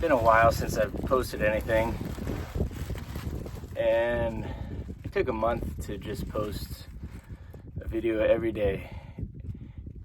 been a while since I've posted anything, and it took a month to just post a video every day,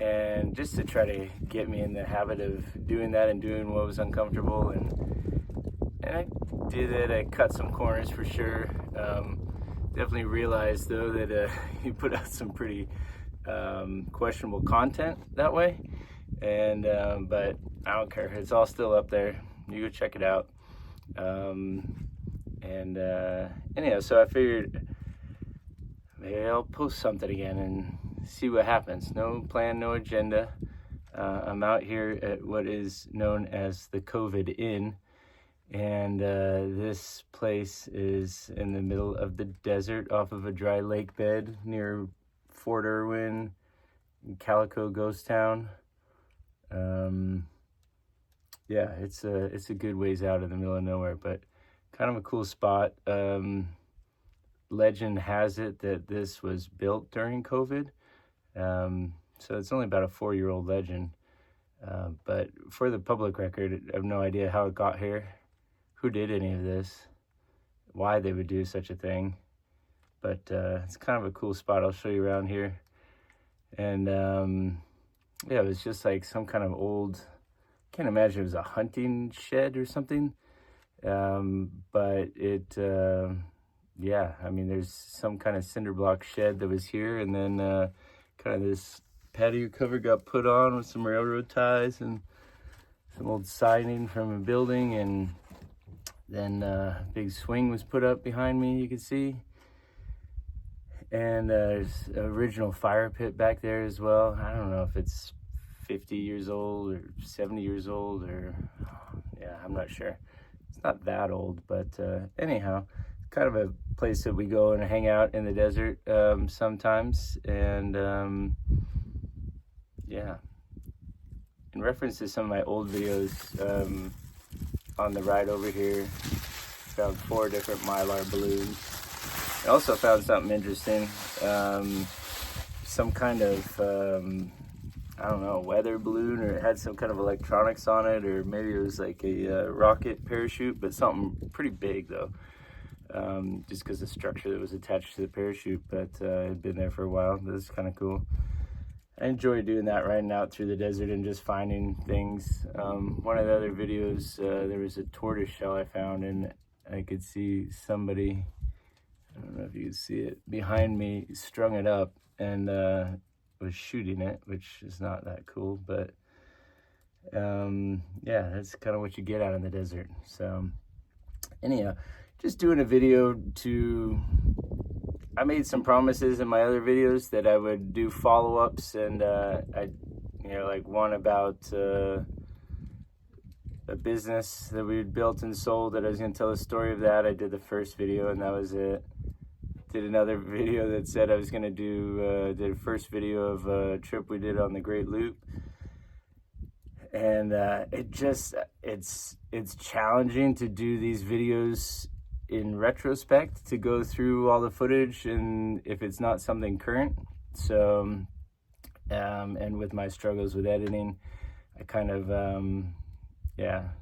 and just to try to get me in the habit of doing that and doing what was uncomfortable, and I did it. I cut some corners for sure. Definitely realized though that you put out some pretty questionable content that way, and but I don't care, it's all still up there. You go check it out. Anyhow, so I figured maybe I'll post something again and see what happens. No plan, no agenda. I'm out here at what is known as the COVID Inn, and this place is in the middle of the desert off of a dry lake bed near Fort Irwin, Calico Ghost Town. Yeah, it's a good ways out in the middle of nowhere, but kind of a cool spot. Legend has it that this was built during COVID, so it's only about a 4-year-old legend. But for the public record, I have no idea how it got here, who did any of this, why they would do such a thing. But it's kind of a cool spot. I'll show you around here. And yeah, it was just like some kind of old, can't imagine it was a hunting shed or something. But it, yeah, I mean, there's some kind of cinder block shed that was here, and then kind of this patio cover got put on with some railroad ties and some old siding from a building, and then a big swing was put up behind me, you can see. And there's an original fire pit back there as well. I don't know if it's 50 years old or 70 years old, or yeah, I'm not sure. It's not that old, but anyhow, kind of a place that we go and hang out in the desert sometimes. And yeah, in reference to some of my old videos, on the ride over here, found 4 different Mylar balloons. I also found something interesting, some kind of I don't know, weather balloon, or it had some kind of electronics on it, or maybe it was like a rocket parachute, but something pretty big though, just because the structure that was attached to the parachute, but it had been there for a while. This is kind of cool. I enjoy doing that, riding out through the desert and just finding things. One of the other videos, there was a tortoise shell I found, and I could see somebody, I don't know if you can see it, behind me strung it up and was shooting it, which is not that cool, but yeah, that's kind of what you get out in the desert. So anyhow, just doing a video I made some promises in my other videos that I would do follow-ups, and like one about a business that we had built and sold, that I was going to tell the story of that. I did the first video and that was it. Did another video that said I was going to do, did a first video of a trip we did on the Great Loop. And it's challenging to do these videos in retrospect, to go through all the footage, and if it's not something current. So, and with my struggles with editing, I kind of,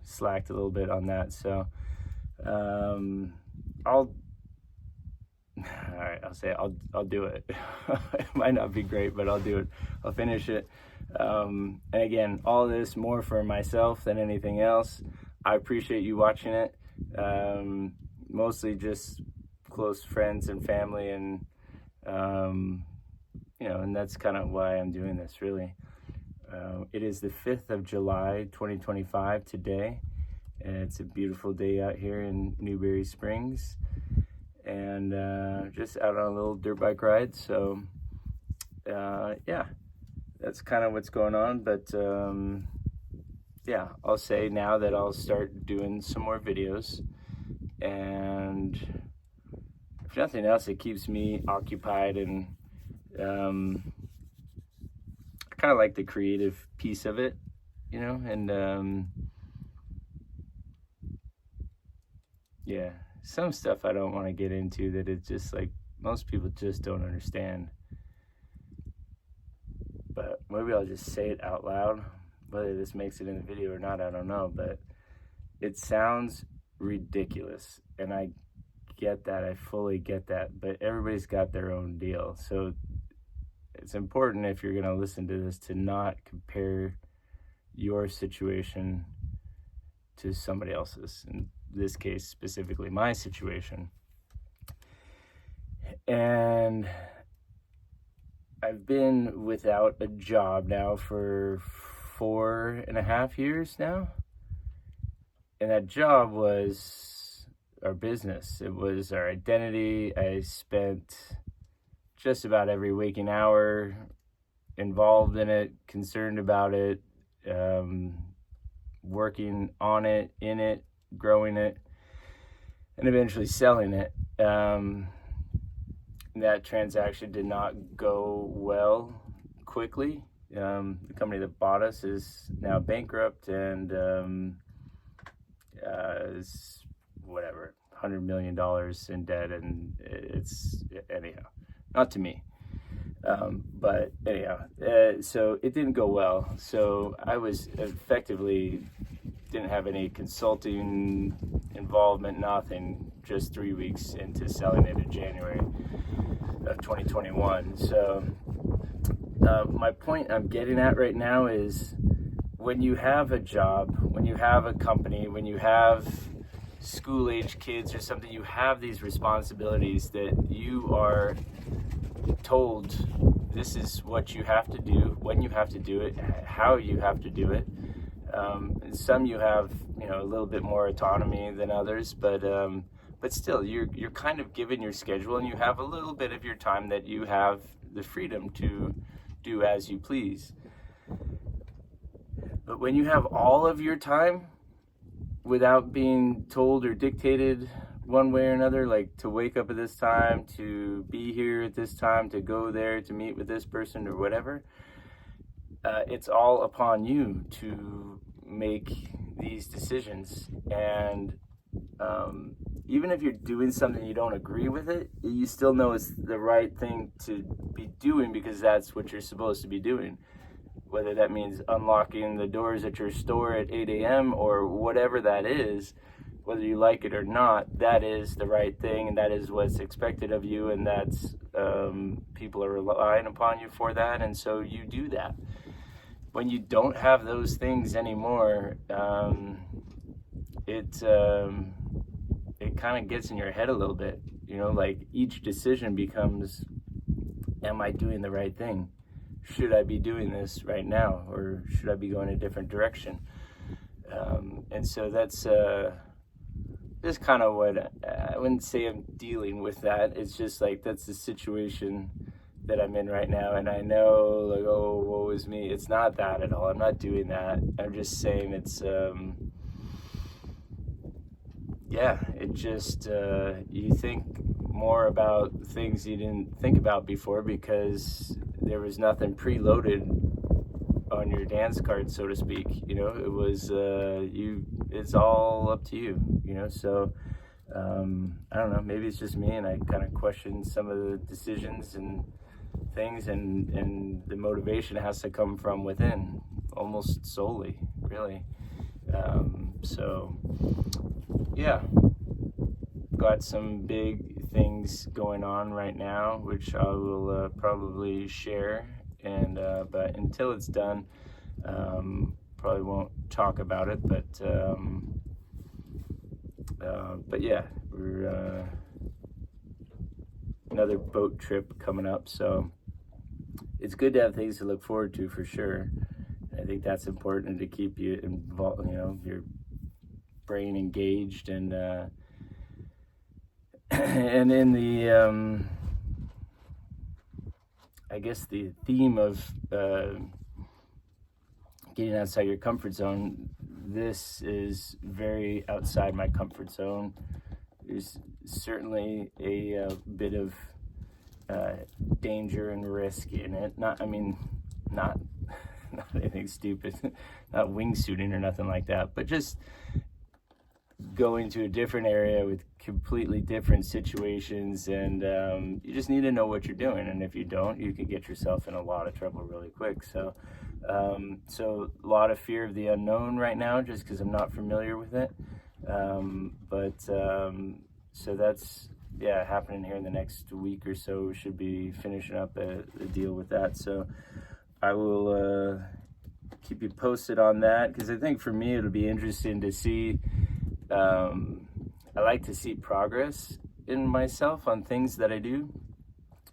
slacked a little bit on that. So, I'll do it. It might not be great, but I'll do it. I'll finish it. And again, all this more for myself than anything else. I appreciate you watching it. Mostly just close friends and family, and and that's kind of why I'm doing this, really. It is the 5th of July, 2025 today, and it's a beautiful day out here in Newberry Springs, and just out on a little dirt bike ride. So yeah, that's kind of what's going on. But yeah, I'll say now that I'll start doing some more videos, and if nothing else, it keeps me occupied, and I kind of like the creative piece of it, and yeah, some stuff I don't want to get into, that it's just like most people just don't understand. But maybe I'll just say it out loud. Whether this makes it in the video or not, I don't know. But it sounds ridiculous, and I get that. I fully get that. But everybody's got their own deal. So it's important, if you're going to listen to this, to not compare your situation to somebody else's. In this case, specifically my situation. And I've been without a job now for 4.5 years now. And that job was our business. It was our identity. I spent just about every waking hour involved in it, concerned about it, working on it, in it, growing it, and eventually selling it. That transaction did not go well quickly. The company that bought us is now bankrupt and is whatever, $100 million in debt, and it's, anyhow, not to me. But anyhow, so it didn't go well. So I was effectively didn't have any consulting involvement, nothing, just 3 weeks into selling it in January of 2021. So my point I'm getting at right now is, when you have a job, when you have a company, when you have school-age kids or something, you have these responsibilities that you are told this is what you have to do, when you have to do it, how you have to do it. Some you have, a little bit more autonomy than others, but still, you're kind of given your schedule, and you have a little bit of your time that you have the freedom to do as you please. But when you have all of your time without being told or dictated one way or another, like to wake up at this time, to be here at this time, to go there, to meet with this person or whatever, it's all upon you to make these decisions. And even if you're doing something you don't agree with it, you still know it's the right thing to be doing, because that's what you're supposed to be doing. Whether that means unlocking the doors at your store at 8 a.m. or whatever that is, whether you like it or not, that is the right thing, and that is what's expected of you, and that's people are relying upon you for that, and so you do that. When you don't have those things anymore, it kind of gets in your head a little bit, like each decision becomes, am I doing the right thing? Should I be doing this right now, or should I be going a different direction? And so that's just kind of what, I wouldn't say I'm dealing with that. It's just like, that's the situation that I'm in right now. And I know, like, oh, woe is me. It's not that at all. I'm not doing that. I'm just saying it's, it just, you think more about things you didn't think about before, because there was nothing preloaded on your dance card, so to speak. It was it's all up to you. So I don't know, maybe it's just me, and I kind of question some of the decisions and things, and the motivation has to come from within, almost solely, really. So yeah, got some big things going on right now, which I will probably share, and but until it's done, probably won't talk about it. But yeah, we're another boat trip coming up, so it's good to have things to look forward to, for sure. I think that's important, to keep you involved, your brain engaged, and and in the I guess the theme of getting outside your comfort zone, this is very outside my comfort zone. There's certainly a bit of danger and risk in it. Not anything stupid, not wingsuiting or nothing like that, but just going to a different area with completely different situations, and you just need to know what you're doing, and if you don't, you can get yourself in a lot of trouble really quick. So So a lot of fear of the unknown right now, just because I'm not familiar with it. So that's happening here in the next week or so. We should be finishing up a deal with that. So I will keep you posted on that, because I think for me it'll be interesting to see. I like to see progress in myself on things that I do,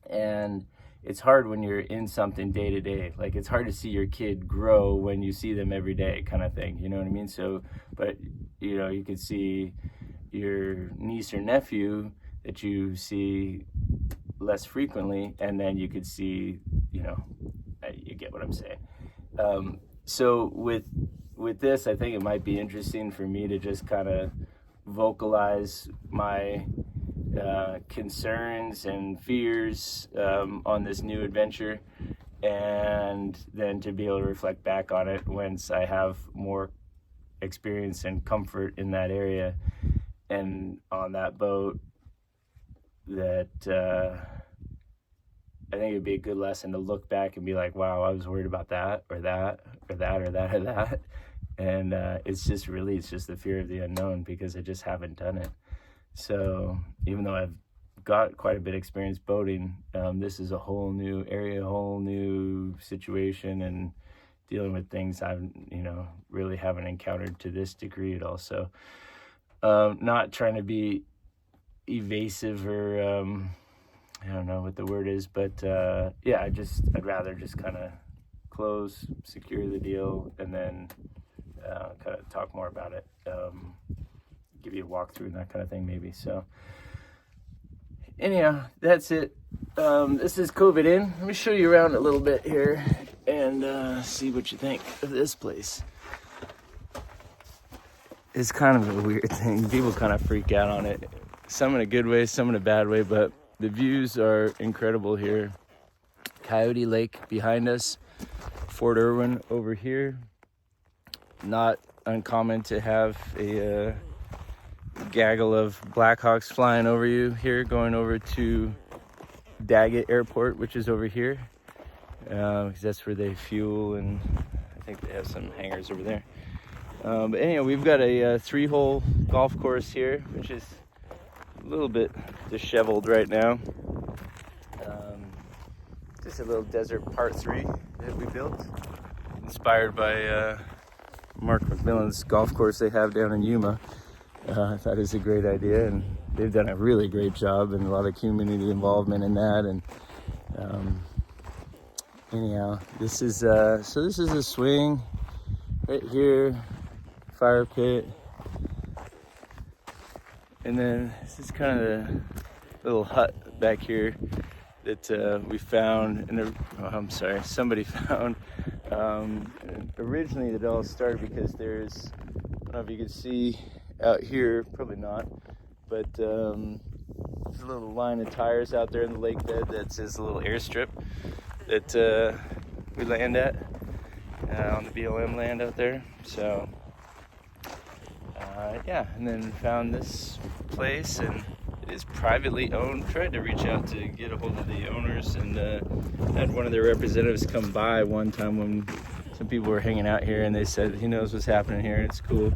and it's hard when you're in something day to day. Like, it's hard to see your kid grow when you see them every day, kind of thing. You know what I mean? So, but you could see your niece or nephew that you see less frequently, and then you could see, you get what I'm saying. So with this, I think it might be interesting for me to just kind of vocalize my concerns and fears on this new adventure, and then to be able to reflect back on it once I have more experience and comfort in that area and on that boat. That I think it'd be a good lesson to look back and be like, wow, I was worried about that or that or that or that or that. And it's just the fear of the unknown, because I just haven't done it. So even though I've got quite a bit of experience boating, this is a whole new area, a whole new situation, and dealing with things I've, really haven't encountered to this degree at all. So not trying to be evasive or I don't know what the word is, but I'd rather just kind of close, secure the deal, and then kind of talk more about it, give you a walkthrough and that kind of thing maybe. So anyhow, that's it. This is COVID in. Let me show you around a little bit here and see what you think of this place. It's kind of a weird thing. People kind of freak out on it. Some in a good way, some in a bad way, but the views are incredible here. Coyote Lake behind us, Fort Irwin over here. Not uncommon to have a gaggle of Blackhawks flying over you here, going over to Daggett Airport, which is over here, because that's where they fuel, and I think they have some hangars over there. But anyhow, we've got a 3-hole golf course here, which is a little bit disheveled right now. Just a little desert part 3 that we built, inspired by Mark McMillan's golf course they have down in Yuma. I thought it was a great idea, and they've done a really great job, and a lot of community involvement in that. And anyhow, this is a swing right here, fire pit. And then this is kind of the little hut back here that we found, somebody found. Originally it all started because there's, I don't know if you can see out here, probably not, but there's a little line of tires out there in the lake bed that says a little airstrip that we land at on the BLM land out there. So and then found this place, and it is privately owned. Tried to reach out to get a hold of the owners, and had one of their representatives come by one time when some people were hanging out here, and they said he knows what's happening here. It's cool.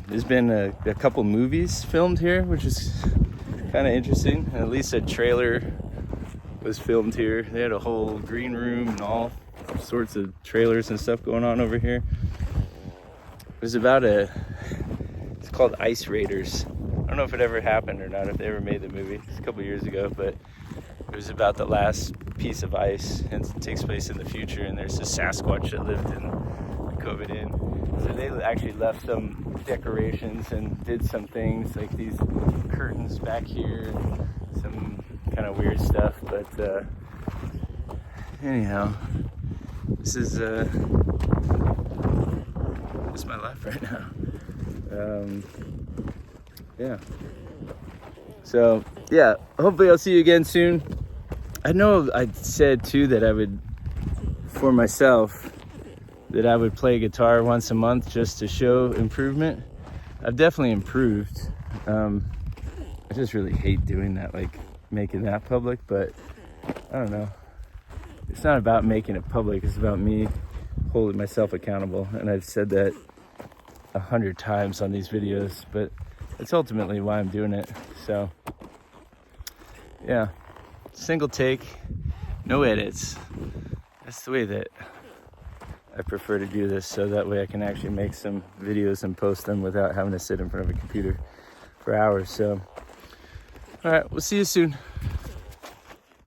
There's been a couple movies filmed here, which is kind of interesting. At least a trailer was filmed here. They had a whole green room and all sorts of trailers and stuff going on over here. It was about it's called Ice Raiders. I don't know if it ever happened or not, if they ever made the movie. It's a couple years ago, but it was about the last piece of ice, and it takes place in the future, and there's a Sasquatch that lived in the COVID Inn. So they actually left some decorations and did some things, like these curtains back here, some kind of weird stuff. But anyhow, this is my life right now. So hopefully I'll see you again soon. I know I said too that I would, for myself, that I would play guitar once a month just to show improvement. I've definitely improved. I just really hate doing that, like making that public, but I don't know. it's not about making it public. It's about me holding myself accountable. And I've said that 100 times on these videos, but it's ultimately why I'm doing it. So yeah, single take, no edits. That's the way that I prefer to do this, so that way I can actually make some videos and post them without having to sit in front of a computer for hours. So all right, we'll see you soon.